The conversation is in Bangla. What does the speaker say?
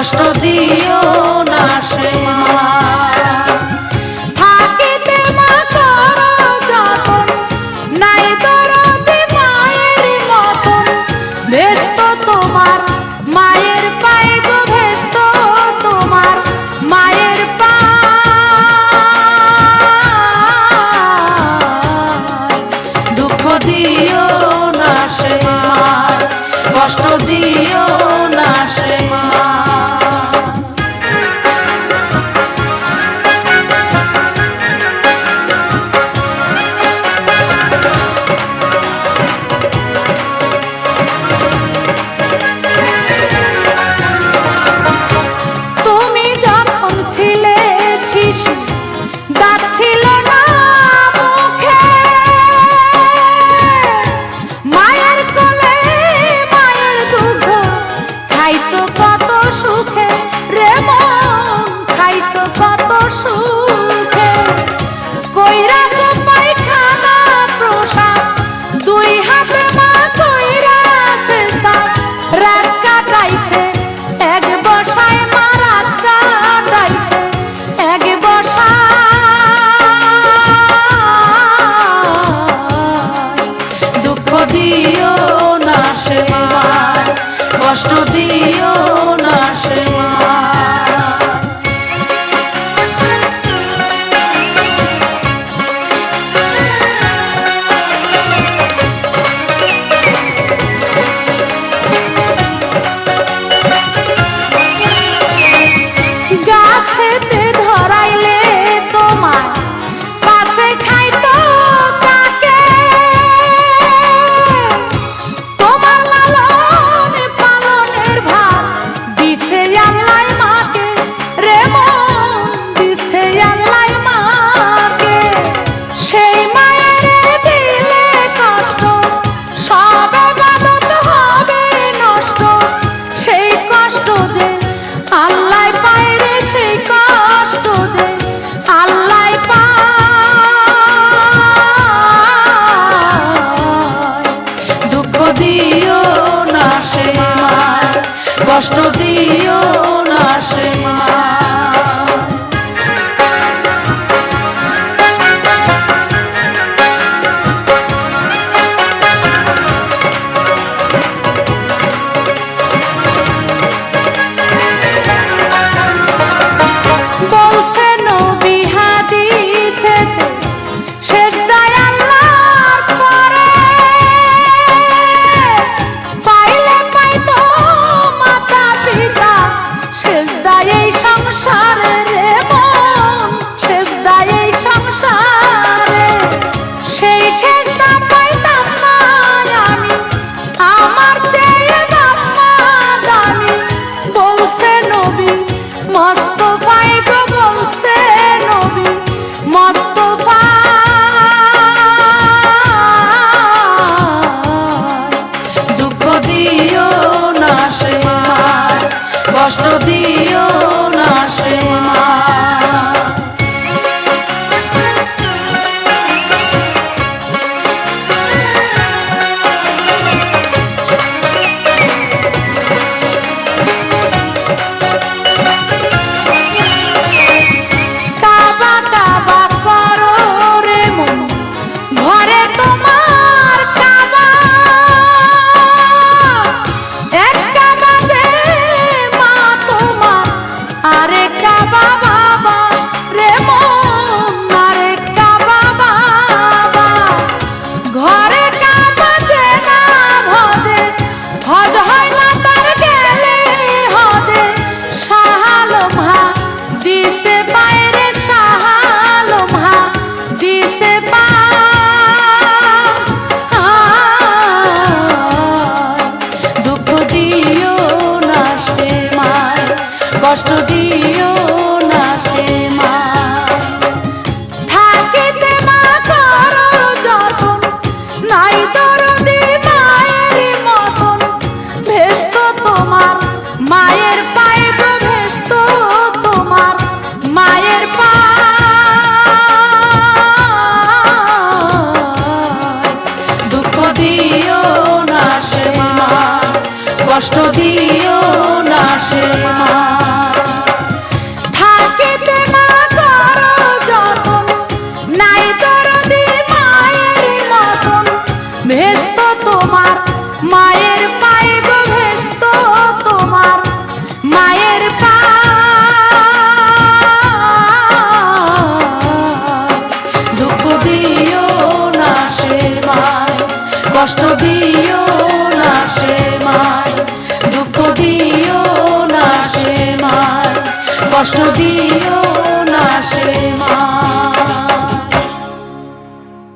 কষ্ট দিও না সে মা। থাকিতে মা করো যতন, নাই দরদি মায়ের মতন। ভেস্ত তোমার মায়ের পায়ে গো, ভেস্ত তোমার মায়ের পায়ে। দুঃখ দিও না সে মা, কষ্ট দিও না সে মা। তুমি যখন ছিলে শিশু, দাঁত ছিল না মুখে। মায়ের কোলে মায়ের দুধ খাইছো কত সুখে রে মন, খাইছো কত সুখে। কইরাছো পায়খানা প্রসাদ, দুই হাতে মা কইরাছে সাপ। রাত কাটাইছে এক বসায় মা, রাত কাটাইছে এক বসায়। দুঃখ দিও না সে মা, কষ্ট দিও না সে মা। গাছেতে ধরাইলে তোমার কাছে খাইতো কাকে। তোমার লালন পালনের ভার দিছে আল্লাহ মাকে রে মন, দিছে আল্লাহ মাকে। সেই মায়ের দিলে কষ্ট, সব ইবাদত হবে নষ্ট। সেই কষ্ট যে আল্লাহ পায় রে, সেই কষ্ট যে আল্লাহ পায়। দুঃখ দিও না সে মা, কষ্ট দিও না সে মা। বলছে নবী হাদিসেতে, সেজদায় আল্লাহর পরে পাইলে পাইতো মাতা পিতা। সেজদায় এই সংসারে রে মন, সেজদায় এই সংসারে। সেই সেজদা পাইতাম না আমি, আমার চেয়ে বাপ্পা দামি। বলছে নবী মোস্তফায় গো, বলছে নবী মোস্তফায়। দুঃখ দিও না সে মা, কষ্ট দিও না সে মা। কাবা কাবা করো রে মন, ঘরে তোমার কাবা। এক কাবা যে মা তোমার, আরেক কাবা বাবা রে মন, আরেক কাবা বাবা। ঘরে কাবা যে না ভজে, হজ হয় না তার গেলে হজে। শাহালম হা দিছে বাইরে, শাহালম হা দিছে পায়। দুঃখ দিও না সে মা, কষ্ট দিও না সে মা। থাকিতে মা করো যতন, নাই দরদি মায়ের মতন। ভেস্ত তোমার মায়ের পায়ে গো, ভেস্ত তোমার মায়ের পায়ে। দুঃখ দিও না সে মা, কষ্ট দিও না সে মা। ভেস্ত তোমার মায়ের পায়ে গো, ভেস্ত তোমার মায়ের পায়ে। দুঃখ দিও না সে মায়, কষ্ট দিও না সে মায়, দুঃখ দিও না সে মায়, কষ্ট দিও